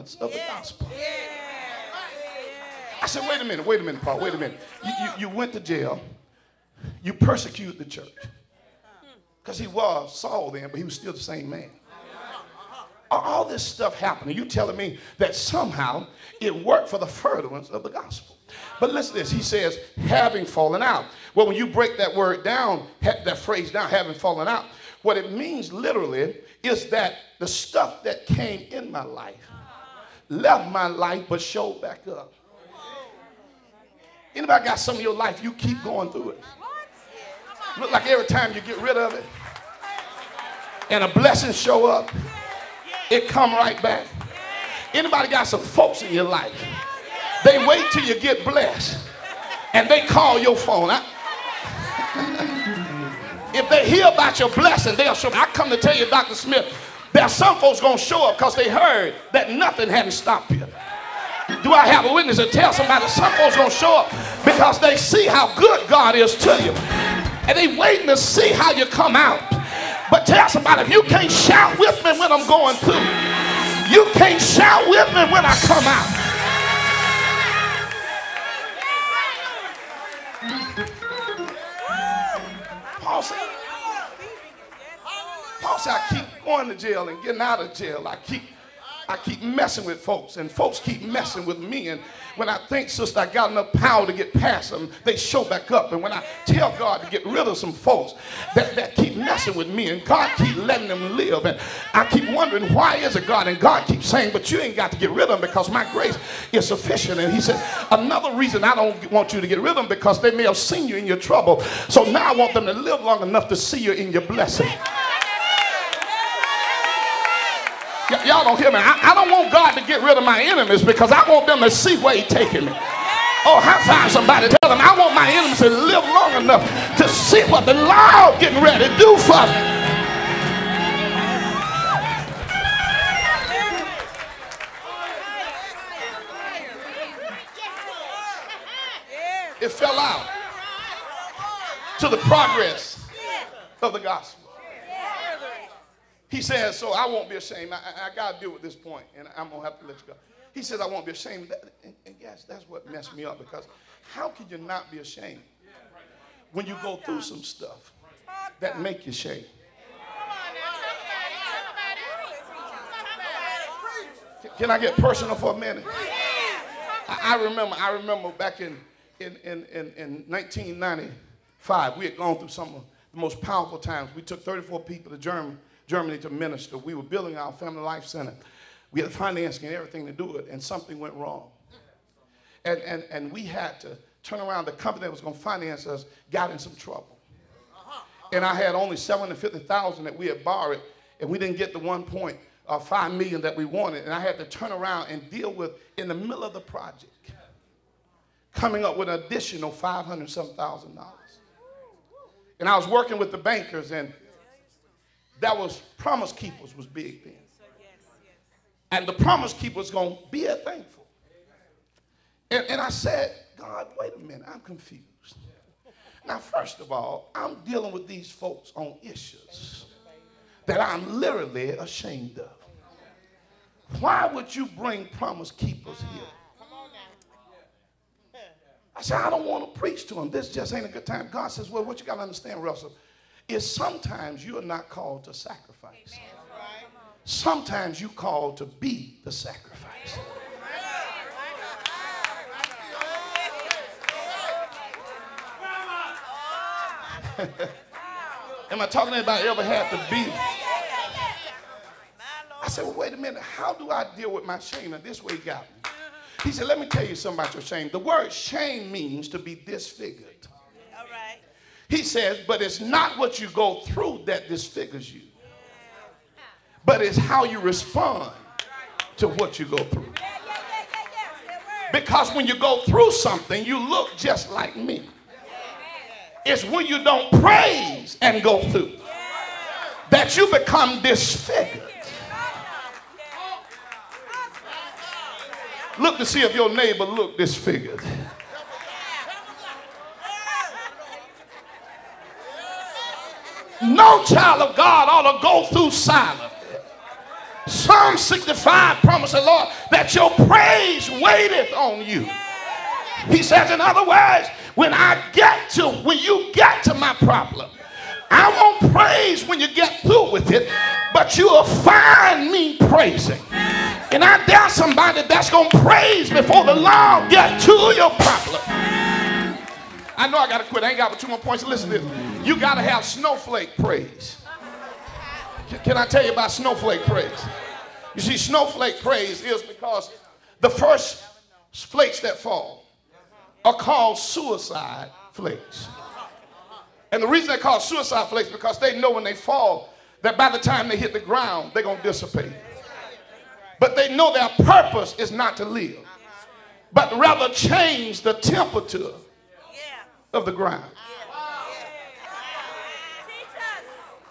furtherance of the gospel. I said, wait a minute, Paul, wait a minute. You went to jail. You persecuted the church. Because he was Saul then, but he was still the same man. All this stuff happening. You telling me that somehow it worked for the furtherance of the gospel. But listen to this. He says, having fallen out. Well, when you break that word down, that phrase down, having fallen out, what it means literally is that the stuff that came in my life left my life but showed back up. Anybody got some of your life, you keep going through it. Look like every time you get rid of it and a blessing show up, it come right back. Anybody got some folks in your life? They wait till you get blessed and they call your phone. If they hear about your blessing, they'll show up. I come to tell you, Dr. Smith, there are some folks going to show up because they heard that nothing hadn't stopped you. Do I have a witness to tell somebody some folks going to show up because they see how good God is to you? And they waiting to see how you come out. But tell somebody, if you can't shout with me when I'm going through, you can't shout with me when I come out. Paul said, I keep going to jail and getting out of jail. I keep messing with folks, and folks keep messing with me. And when I think, sister, I got enough power to get past them, they show back up. And when I tell God to get rid of some folks that keep messing with me, and God keep letting them live, and I keep wondering, why is it, God? And God keeps saying, but you ain't got to get rid of them because my grace is sufficient. And he said, another reason I don't want you to get rid of them because they may have seen you in your trouble. So now I want them to live long enough to see you in your blessing. Y'all don't hear me. I don't want God to get rid of my enemies because I want them to see where he's taking me. Oh, high five somebody. Tell them I want my enemies to live long enough to see what the Lord getting ready to do for me. It fell out to the progress of the gospel. He says, so I won't be ashamed. I got to deal with this point, and I'm going to have to let you go. He says, I won't be ashamed. And yes, that's what messed me up, because how can you not be ashamed when you go through some stuff that make you ashamed? Can I get personal for a minute? I remember back in 1995, we had gone through some of the most powerful times. We took 34 people to Germany to minister. We were building our Family Life Center. We had financing and everything to do it, and something went wrong. And we had to turn around. The company that was going to finance us got in some trouble. And I had only $750,000 that we had borrowed, and we didn't get the $1.5 million that we wanted. And I had to turn around and deal with, in the middle of the project, coming up with an additional $500,000. And I was working with the bankers, and that was Promise Keepers was big then. And the Promise Keepers going to be thankful. And I said, God, wait a minute, I'm confused. Now, first of all, I'm dealing with these folks on issues that I'm literally ashamed of. Why would you bring Promise Keepers here? I said, I don't want to preach to them. This just ain't a good time. God says, well, what you got to understand, Russell, is sometimes you are not called to sacrifice. Sometimes you called to be the sacrifice. Am I talking to anybody ever had to be? I said, well, wait a minute. How do I deal with my shame? And this way he got me. He said, let me tell you something about your shame. The word shame means to be disfigured. All right. He says, but it's not what you go through that disfigures you, but it's how you respond to what you go through. Because when you go through something, you look just like me. It's when you don't praise and go through that you become disfigured. Look to see if your neighbor look disfigured. No child of God ought to go through silently. Psalm 65 promises the Lord that your praise waiteth on you. He says, in other words, when you get to my problem, I won't praise when you get through with it, but you will find me praising. And I dare somebody that's going to praise before the Lord get to your problem. I know I got to quit. I ain't got but 2 more points. Listen to this. You got to have snowflake praise. Can I tell you about snowflake praise? You see, snowflake praise is because the first flakes that fall are called suicide flakes. And the reason they're called suicide flakes is because they know when they fall that by the time they hit the ground, they're going to dissipate. But they know their purpose is not to live, but rather change the temperature of the ground.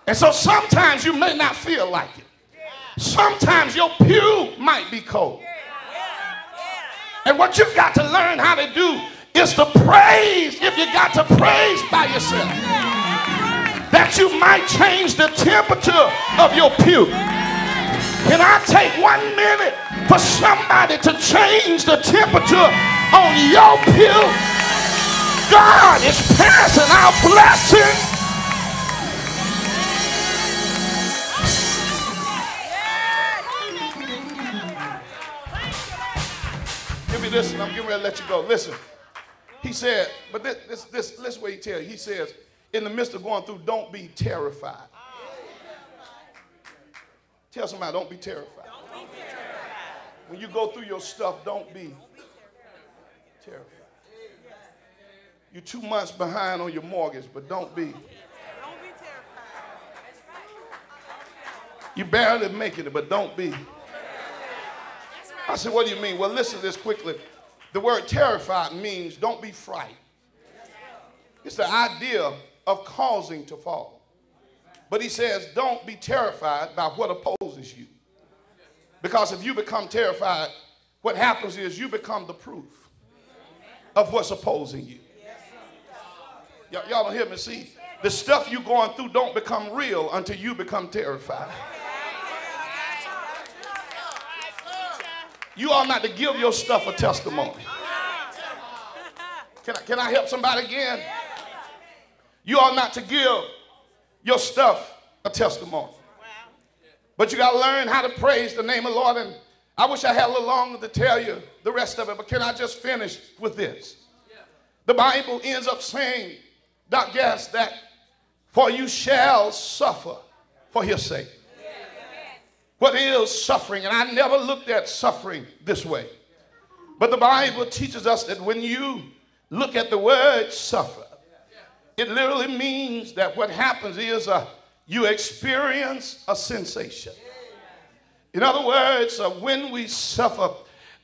And so sometimes you may not feel like it. Sometimes your pew might be cold. And what you've got to learn how to do is to praise, if you got to praise by yourself, that you might change the temperature of your pew. Can I take 1 minute for somebody to change the temperature on your pew? God is passing out blessings. Give me this and I'm getting ready to let you go. Listen. He said, but this way he tells you. He says, in the midst of going through, don't be terrified. Tell somebody, don't be terrified. Don't be terrified. When you go through your stuff, don't be terrified. You're 2 months behind on your mortgage, but don't be. Terrified. You barely making it, but don't be. I said, what do you mean? Well, listen to this quickly. The word terrified means don't be frightened. It's the idea of causing to fall. But he says, don't be terrified by what opposes you. Because if you become terrified, what happens is you become the proof of what's opposing you. Y'all don't hear me? See, the stuff you're going through don't become real until you become terrified. You ought not to give your stuff a testimony. Can I help somebody again? You ought not to give your stuff a testimony. But you got to learn how to praise the name of the Lord. And I wish I had a little longer to tell you the rest of it, but can I just finish with this? The Bible ends up saying, Dr. Gass, that for you shall suffer for his sake. What is suffering? And I never looked at suffering this way. But the Bible teaches us that when you look at the word suffer, it literally means that what happens is you experience a sensation. In other words, when we suffer,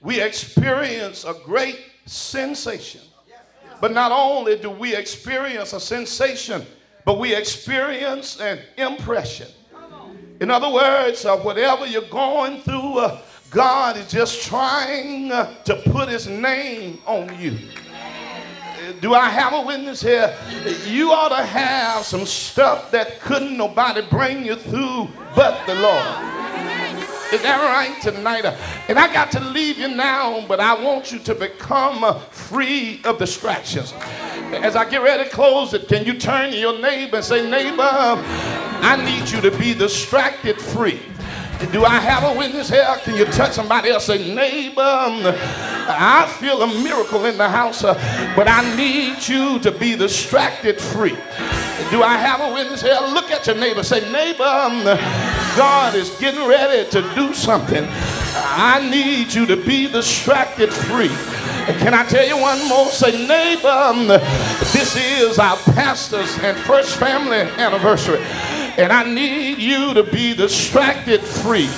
we experience a great sensation. But not only do we experience a sensation, but we experience an impression. In other words, whatever you're going through, God is just trying to put his name on you. Do I have a witness here? You ought to have some stuff that couldn't nobody bring you through but the Lord. Is that right tonight? And I got to leave you now, but I want you to become free of distractions. As I get ready to close it, can you turn to your neighbor and say, neighbor, I need you to be distracted free. Do I have a witness here? Can you touch somebody else? Say, neighbor, I feel a miracle in the house, but I need you to be distracted free. Do I have a witness here? Look at your neighbor. Say, neighbor, God is getting ready to do something. I need you to be distracted free. Can I tell you one more? Say, neighbor, this is our pastor's and first family anniversary. And I need you to be distracted free.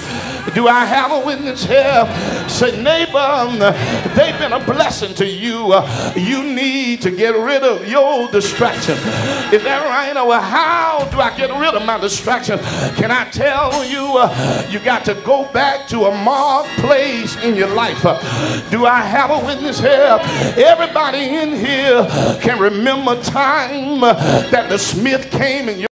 Do I have a witness here? Say, neighbor, they've been a blessing to you. You need to get rid of your distraction. Is that right? Well, how do I get rid of my distraction? Can I tell you, you got to go back to a marked place in your life. Do I have a witness here? Everybody in here can remember time that the Smith came in your